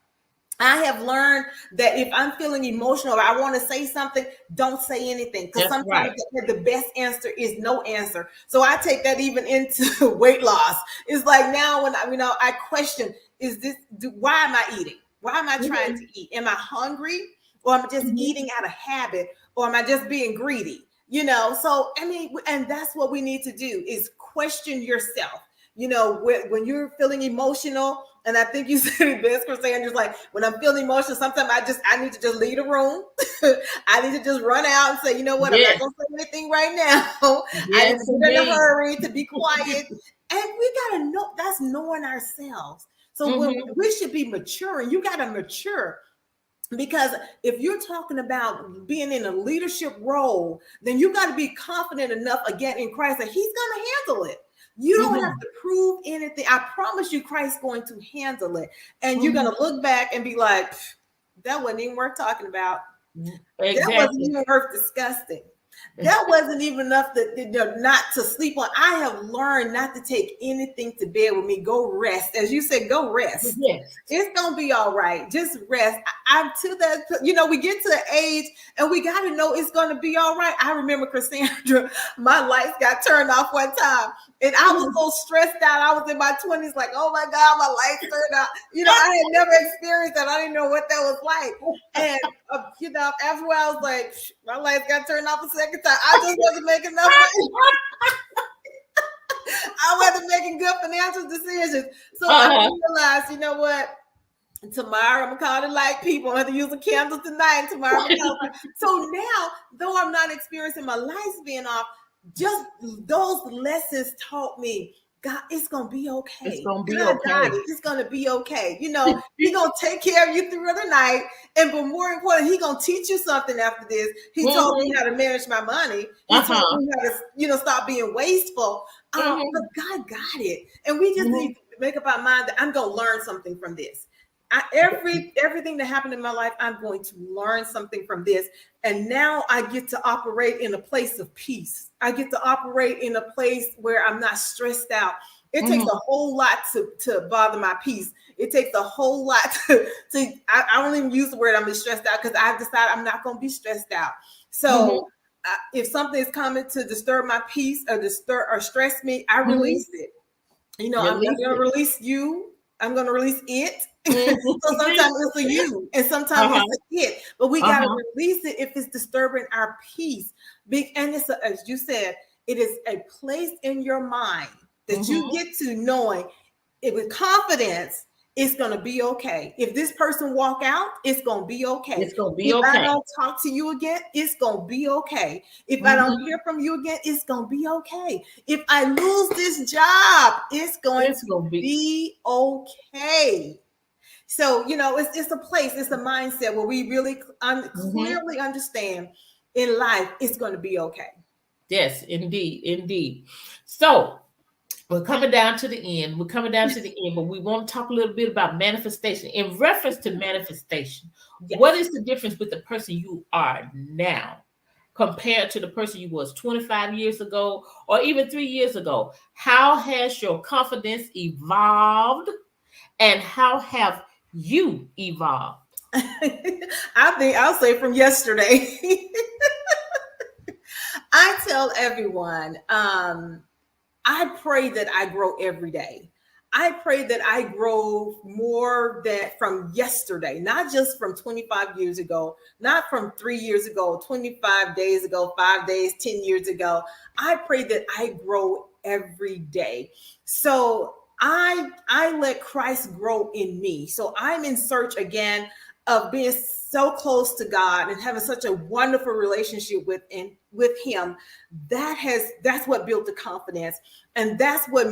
I have learned that if I'm feeling emotional, or I want to say something, don't say anything, because That's sometimes right. the best answer is no answer. So I take that even into weight loss. It's like now when I question, why am I eating? Why am I trying Mhm. to eat? Am I hungry, or am I just Mhm. eating out of habit, or am I just being greedy? So I mean, and that's what we need to do is question yourself. When you're feeling emotional, and I think you said it best, Christine, just like when I'm feeling emotional, sometimes I need to just leave the room. I need to just run out and say, you know what, I'm not Yes. gonna say anything right now. I need Yes, to get in a indeed. hurry to be quiet. And we gotta know that's knowing ourselves. So when Mhm. we should be maturing, you gotta mature, because if you're talking about being in a leadership role, then you got to be confident enough again in Christ that he's going to handle it. You don't have Mhm. to prove anything. I promise you Christ's going to handle it, and you're going Mhm. to look back and be like, that wasn't even worth talking about. That wasn't Exactly. even worth discussing. That wasn't even enough not to sleep on. I have learned not to take anything to bed with me. Go rest. As you said, go rest. Yes. It's gonna be all right. Just rest. I'm to that. We get to the age and we got to know it's gonna be all right. I remember, Cassandra, my lights got turned off one time, and I was Mhm. so stressed out. I was in my 20s, like, oh my God, my lights turned out. I had never experienced that. I didn't know what that was like. And after a while, I was like, my lights got turned off a second time. I just wasn't making enough money. I wasn't making good financial decisions. So I Uh-huh. realized, you know what? Tomorrow I'm gonna call the light people. I'm gonna have to use a candle tonight. And tomorrow I'm gonna call. So now, though I'm not experiencing my lights being off, just those lessons taught me, God, it's gonna be It's okay. gonna be God got okay. it. It's gonna be okay. He gonna take care of you through the night. And but more important, he gonna teach you something after this. He told me Mhm. how to manage my money. He told Uh-huh. me how to, stop being wasteful. But Mhm. God got it. And we just need Mhm. to make up our mind that I'm gonna learn something from this. Everything that happened in my life, I'm going to learn something from this. And now I get to operate in a place of peace. I get to operate in a place where I'm not stressed out. It takes Mhm. a whole lot to bother my peace. It takes a whole lot I don't even use the word I'm stressed out, because I've decided I'm not going to be stressed out. Mhm. So if something is coming to disturb my peace or disturb or stress me, I Mhm. release it. I'm Release going to it. release you. I'm going to release it. So Mhm. sometimes it's a you and sometimes Uh-huh. it's a it. But we got to Uh-huh. release it if it's disturbing our peace. And as you said, it is a place in your mind that you Mhm. get to knowing it with confidence. it's going to be okay. If this person walk out, it's going to be okay. It's gonna be If I okay. don't talk to you again, it's going to be okay. If I don't Mhm. hear from you again, it's going to be okay. If I lose this job, it's going It's to gonna be. be okay. So, it's a place, it's a mindset where we really Mhm. clearly understand in life, it's going to be okay. Yes, indeed, indeed. So we're coming down to the end. We're coming down to the end, but we want to talk a little bit about manifestation. In reference to manifestation, what Yes. is the difference with the person you are now compared to the person you was 25 years ago or even 3 years ago? How has your confidence evolved and how have you evolved? I think I'll say from yesterday. I tell everyone, I pray that I grow every day. I pray that I grow more than from yesterday, not just from 25 years ago, not from 3 years ago, 25 days ago, 5 days, 10 years ago. I pray that I grow every day. So I let Christ grow in me. So I'm in search again of being so close to God and having such a wonderful relationship with him. That's what built the confidence, and that's what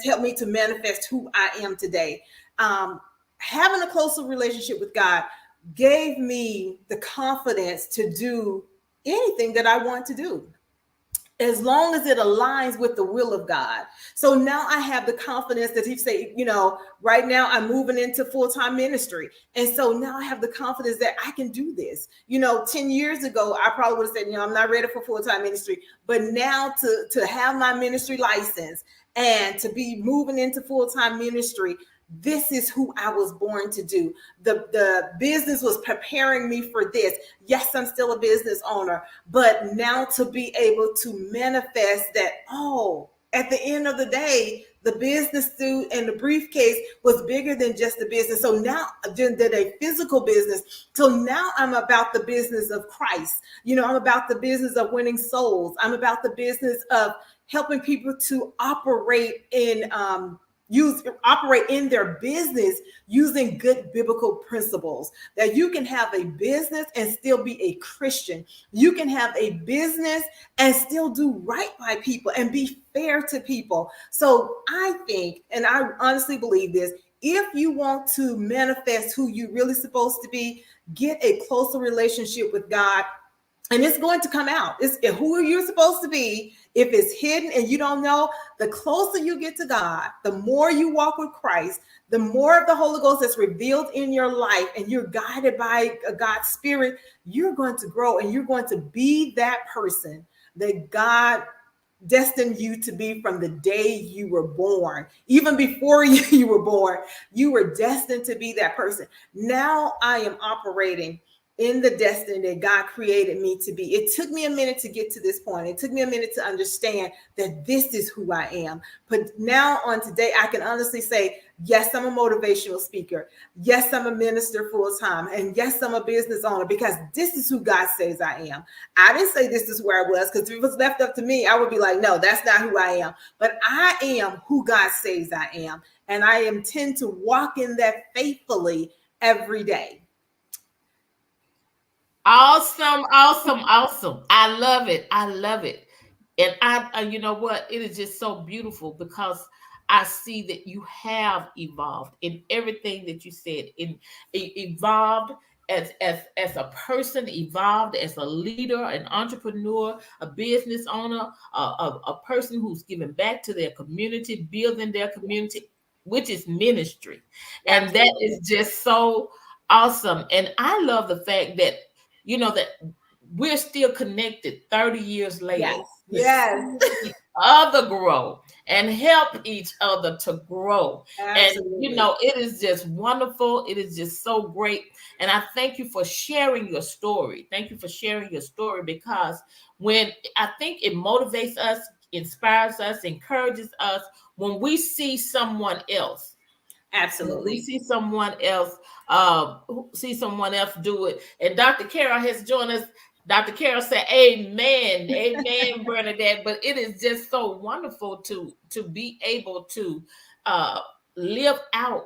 helped me to manifest who I am today. Having a closer relationship with God gave me the confidence to do anything that I want to do, as long as it aligns with the will of God. So now I have the confidence that he say, right now I'm moving into full-time ministry. And so now I have the confidence that I can do this. 10 years ago, I probably would have said, I'm not ready for full-time ministry. But now to have my ministry license and to be moving into full-time ministry, this is who I was born to do. The business was preparing me for this. Yes, I'm still a business owner, but now to be able to manifest that, at the end of the day, the business suit and the briefcase was bigger than just the business. So now, than a physical business. So now I'm about the business of Christ. I'm about the business of winning souls. I'm about the business of helping people to operate in their business using good biblical principles. That you can have a business and still be a Christian. You can have a business and still do right by people and be fair to people. So I think, and I honestly believe this, if you want to manifest who you're really supposed to be, get a closer relationship with God, and it's going to come out. It's who you're supposed to be. If it's hidden and you don't know, the closer you get to God, the more you walk with Christ, the more of the Holy Ghost that's revealed in your life, and you're guided by God's Spirit, you're going to grow and you're going to be that person that God destined you to be from the day you were born. Even before you were born, you were destined to be that person. Now I am operating in the destiny that God created me to be. It took me a minute to get to this point. It took me a minute to understand that this is who I am. But now on today, I can honestly say, yes, I'm a motivational speaker. Yes, I'm a minister full time. And yes, I'm a business owner, because this is who God says I am. I didn't say this is where I was, because if it was left up to me, I would be like, no, that's not who I am. But I am who God says I am. And I intend to walk in that faithfully every day. Awesome, awesome, awesome. I love it. I love it. And you know what? It is just so beautiful because I see that you have evolved in everything that you said. Evolved as a person, evolved as a leader, an entrepreneur, a business owner, a person who's giving back to their community, building their community, which is ministry, and that Absolutely. is just so awesome. And I love the fact that that we're still connected 30 years later Yes. to Yes. see each other grow and help each other to grow. And Absolutely. it is just wonderful. It is just so great. And I thank you for sharing your story. Thank you for sharing your story, because when I think it motivates us, inspires us, encourages us when we see someone else, when we Absolutely. see someone else do it. And Dr. Carol has joined us. Dr. Carol said, "Amen, amen, Bernadette." But it is just so wonderful to be able to uh, live out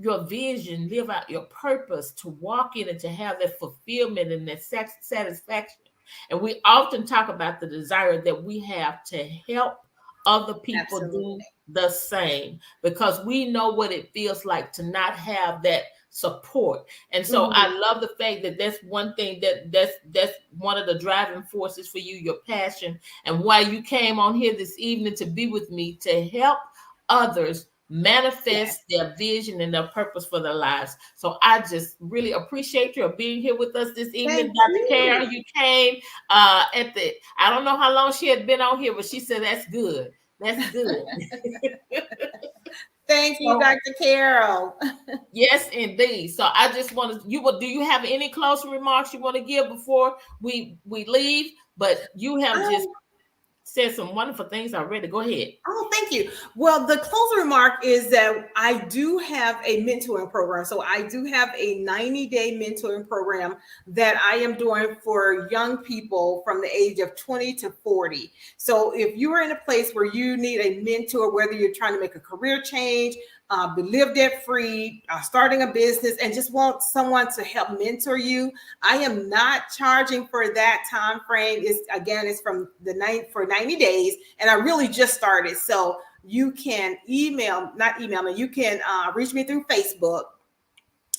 your vision, live out your purpose, to walk in and to have that fulfillment and that satisfaction. And we often talk about the desire that we have to help other people Absolutely. do the same, because we know what it feels like to not have that support. And so I love the fact that that's one thing that's one of the driving forces for you, your passion, and why you came on here this evening to be with me, to help others manifest their vision and their purpose for their lives. So I just really appreciate you being here with us this evening. Thank Dr. you. Carol, you came at the, I don't know how long she had been on here, but she said that's good. That's good. Thank you, Dr. Carol. Yes, indeed. So I just want to, do you have any closing remarks you want to give before we leave? But you have just said some wonderful things already. Go ahead. Oh, thank you. Well, the closing remark is that I do have a mentoring program. So I do have a 90-day mentoring program that I am doing for young people from the age of 20 to 40. So if you are in a place where you need a mentor, whether you're trying to make a career change, live debt free, starting a business, and just want someone to help mentor you, I am not charging for that time frame. It's from for 90 days, and I really just started. So you can not email me. You can reach me through Facebook,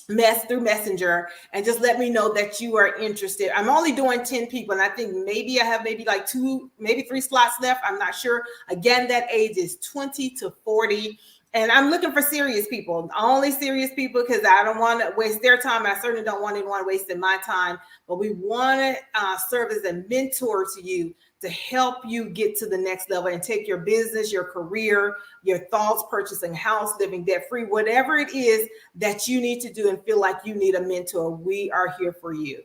through Messenger, and just let me know that you are interested. I'm only doing 10 people, and I think maybe I have like 2, maybe 3 slots left. I'm not sure. Again, that age is 20 to 40. And I'm looking for serious people, only serious people, because I don't want to waste their time. I certainly don't want anyone wasting my time. But we want to serve as a mentor to you, to help you get to the next level and take your business, your career, your thoughts, purchasing a house, living debt free, whatever it is that you need to do and feel like you need a mentor. We are here for you.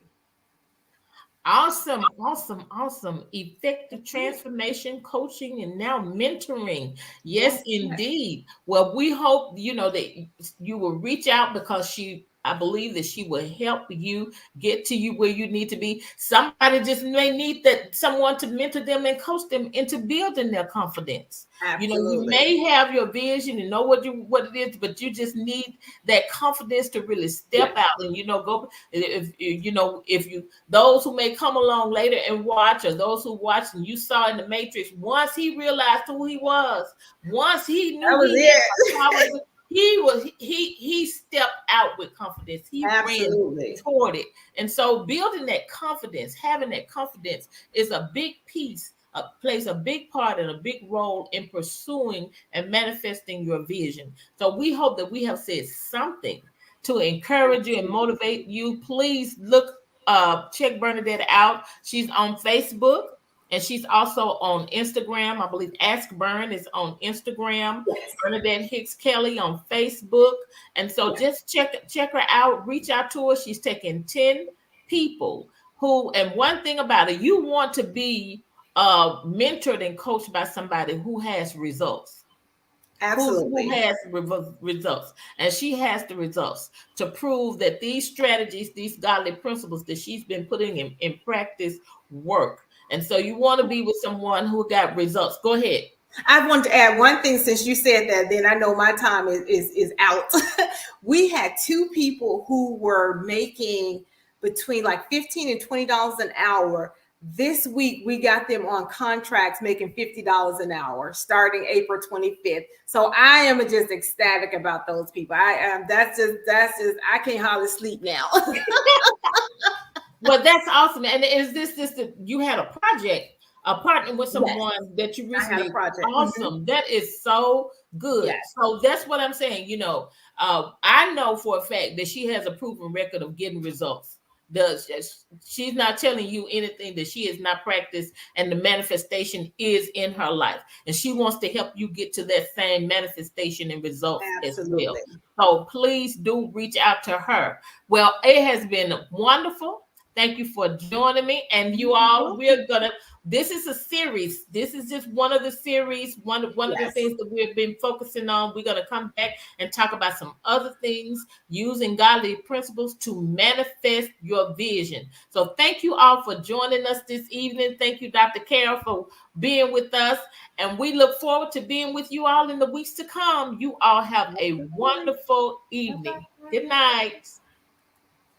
Awesome, awesome, awesome. Effective transformation coaching and now mentoring. Yes, indeed. Well, we hope, that you will reach out, because I believe that she will help you get to you where you need to be. Somebody just may need someone to mentor them and coach them into building their confidence. Absolutely. You may have your vision and know what it is, but you just need that confidence to really step out and go. If those who may come along later and watch, or those who watch and you saw in the Matrix, once he realized who he was, once he knew he stepped out with confidence. He ran toward it. And so building that confidence, having that confidence is a big piece, plays a big part and a big role in pursuing and manifesting your vision. So we hope that we have said something to encourage you and motivate you. Please check Bernadette out. She's on Facebook. And she's also on Instagram. I believe Ask Bern is on Instagram. Yes. Bernadette Hicks-Kelly on Facebook. And so just check her out. Reach out to her. She's taking 10 people and one thing about it, you want to be mentored and coached by somebody who has results. Absolutely. Who has results. And she has the results to prove that these strategies, these godly principles that she's been putting in practice work. And so you want to be with someone who got results. Go ahead. I want to add one thing, since you said that, then I know my time is out. We had 2 people who were making between like $15 and $20 an hour. This week, we got them on contracts making $50 an hour starting April 25th. So I am just ecstatic about those people. That's just, I can't hardly sleep now. Well, that's awesome. And is this you had a project, partnering with someone that you recently? I had a project. Awesome. That is so good. Yes. So that's what I'm saying. I know for a fact that she has a proven record of getting results. She's not telling you anything that she has not practiced, and the manifestation is in her life, and she wants to help you get to that same manifestation and results. Absolutely. As well. So please do reach out to her. Well, it has been wonderful. Thank you for joining me. And you all, this is a series. This is just one of the series, one of the things that we've been focusing on. We're going to come back and talk about some other things using godly principles to manifest your vision. So thank you all for joining us this evening. Thank you, Dr. Carol, for being with us. And we look forward to being with you all in the weeks to come. You all have a wonderful evening. Good night.